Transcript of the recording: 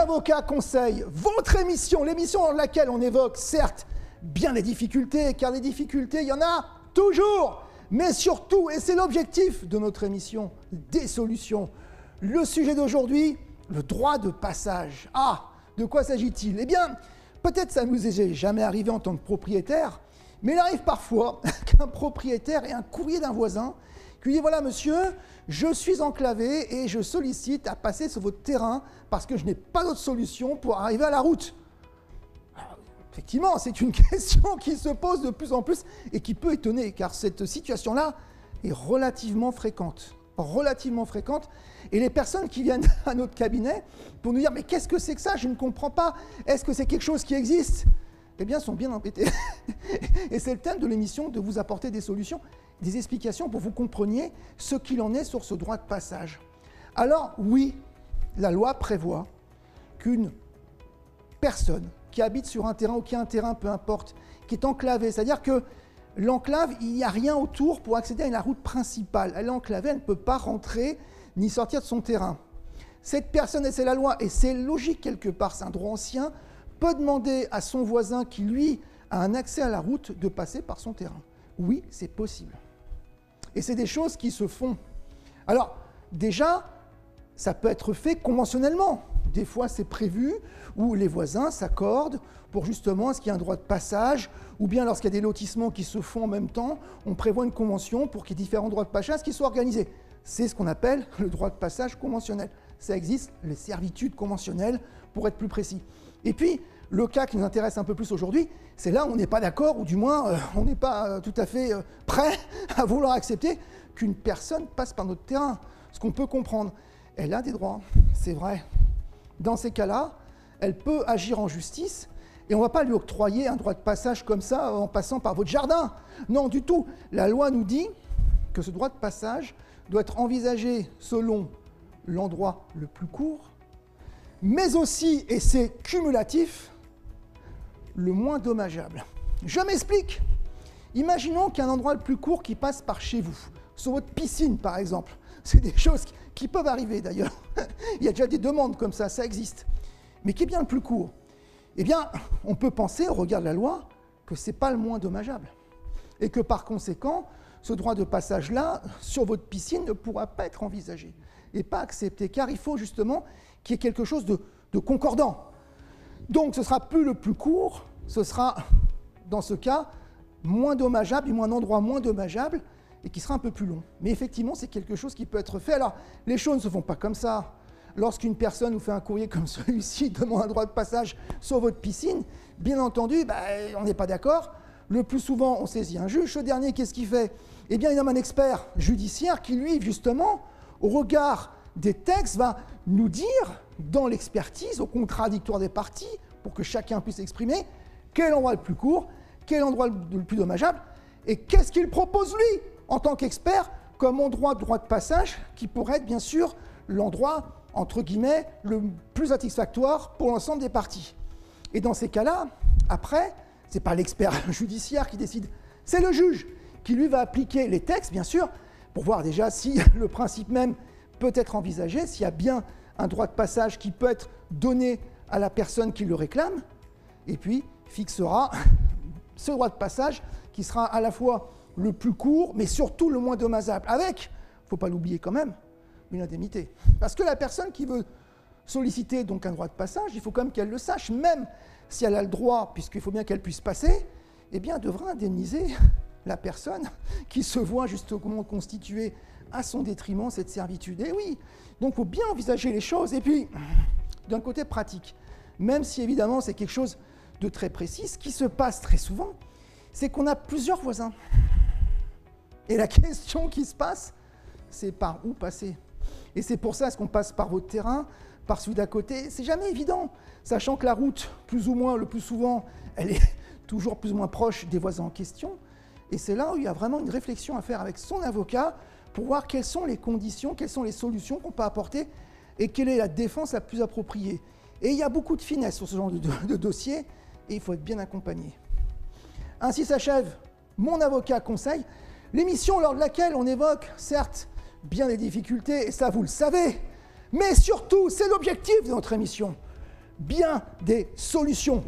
avocat conseille, votre émission, l'émission dans laquelle on évoque, certes, bien les difficultés, car les difficultés, il y en a toujours, mais surtout, et c'est l'objectif de notre émission, des solutions. Le sujet d'aujourd'hui, le droit de passage. Ah, de quoi s'agit-il? Eh bien, peut-être ça ne nous est jamais arrivé en tant que propriétaire, mais il arrive parfois qu'un propriétaire ait un courrier d'un voisin qui lui dit « Voilà, monsieur, je suis enclavé et je sollicite à passer sur votre terrain parce que je n'ai pas d'autre solution pour arriver à la route. » Effectivement, c'est une question qui se pose de plus en plus et qui peut étonner, car cette situation-là est relativement fréquente. Et les personnes qui viennent à notre cabinet pour nous dire « Mais qu'est-ce que c'est que ça? Je ne comprends pas. Est-ce que c'est quelque chose qui existe ?» Eh bien, sont bien embêtés. Et c'est le thème de l'émission, de vous apporter des solutions, des explications pour que vous compreniez ce qu'il en est sur ce droit de passage. Alors, oui, la loi prévoit qu'une personne qui habite sur un terrain ou qui a un terrain, peu importe, qui est enclavée, c'est-à-dire que l'enclave, il n'y a rien autour pour accéder à la route principale. Elle est enclavée, elle ne peut pas rentrer ni sortir de son terrain. Cette personne, et c'est la loi, et c'est logique quelque part, c'est un droit ancien, peut demander à son voisin qui, lui, a un accès à la route de passer par son terrain. Oui, c'est possible. Et c'est des choses qui se font. Alors, déjà, ça peut être fait conventionnellement. Des fois, c'est prévu, où les voisins s'accordent pour justement, est-ce qu'il y a un droit de passage, ou bien lorsqu'il y a des lotissements qui se font en même temps, on prévoit une convention pour qu'il y ait différents droits de passage qui soient organisés. C'est ce qu'on appelle le droit de passage conventionnel. Ça existe, les servitudes conventionnelles, pour être plus précis. Et puis, le cas qui nous intéresse un peu plus aujourd'hui, c'est là où on n'est pas d'accord, ou du moins, on n'est pas tout à fait prêt à vouloir accepter qu'une personne passe par notre terrain. Ce qu'on peut comprendre, elle a des droits, c'est vrai. Dans ces cas-là, elle peut agir en justice, et on ne va pas lui octroyer un droit de passage comme ça en passant par votre jardin. Non, du tout. La loi nous dit que ce droit de passage doit être envisagé selon l'endroit le plus court, mais aussi, et c'est cumulatif, le moins dommageable. Je m'explique. Imaginons qu'il y a un endroit le plus court qui passe par chez vous, sur votre piscine par exemple. C'est des choses qui peuvent arriver d'ailleurs. Il y a déjà des demandes comme ça existe. Mais qui est bien le plus court? Eh bien, on peut penser, au regard de la loi, que ce n'est pas le moins dommageable. Et que par conséquent, ce droit de passage-là, sur votre piscine, ne pourra pas être envisagé et pas accepté, car il faut justement qu'il y ait quelque chose de concordant. Donc, ce ne sera plus le plus court, ce sera, dans ce cas, moins dommageable, du moins un endroit moins dommageable, et qui sera un peu plus long. Mais effectivement, c'est quelque chose qui peut être fait. Alors, les choses ne se font pas comme ça. Lorsqu'une personne vous fait un courrier comme celui-ci, demande un droit de passage sur votre piscine, bien entendu, on n'est pas d'accord. Le plus souvent, on saisit un juge. Ce dernier, qu'est-ce qu'il fait? Eh bien, il nomme un expert judiciaire qui, lui, justement, au regard des textes, va nous dire, dans l'expertise, au contradictoire des parties, pour que chacun puisse exprimer, quel endroit est le plus court, quel endroit est le plus dommageable, et qu'est-ce qu'il propose, lui, en tant qu'expert, comme endroit de droit de passage, qui pourrait être, bien sûr, l'endroit, entre guillemets, le plus satisfactoire pour l'ensemble des parties. Et dans ces cas-là, après, ce n'est pas l'expert judiciaire qui décide, c'est le juge qui, lui, va appliquer les textes, bien sûr, pour voir déjà si le principe même peut être envisagé, s'il y a bien un droit de passage qui peut être donné à la personne qui le réclame, et puis fixera ce droit de passage qui sera à la fois le plus court, mais surtout le moins dommageable, avec, il ne faut pas l'oublier quand même, une indemnité. Parce que la personne qui veut solliciter donc un droit de passage, il faut quand même qu'elle le sache, même si elle a le droit, puisqu'il faut bien qu'elle puisse passer, eh bien, elle devra indemniser la personne qui se voit justement constituer à son détriment cette servitude. Et oui, donc il faut bien envisager les choses. Et puis, d'un côté pratique, même si évidemment c'est quelque chose de très précis, ce qui se passe très souvent, c'est qu'on a plusieurs voisins. Et la question qui se passe, c'est par où passer. Et c'est pour ça, est-ce qu'on passe par votre terrain, par celui d'à côté? C'est jamais évident, sachant que la route, plus ou moins, le plus souvent, elle est toujours plus ou moins proche des voisins en question. Et c'est là où il y a vraiment une réflexion à faire avec son avocat pour voir quelles sont les conditions, quelles sont les solutions qu'on peut apporter et quelle est la défense la plus appropriée. Et il y a beaucoup de finesse sur ce genre de dossier et il faut être bien accompagné. Ainsi s'achève Mon avocat conseil, l'émission lors de laquelle on évoque, certes, bien des difficultés, et ça vous le savez, mais surtout, c'est l'objectif de notre émission, bien des solutions.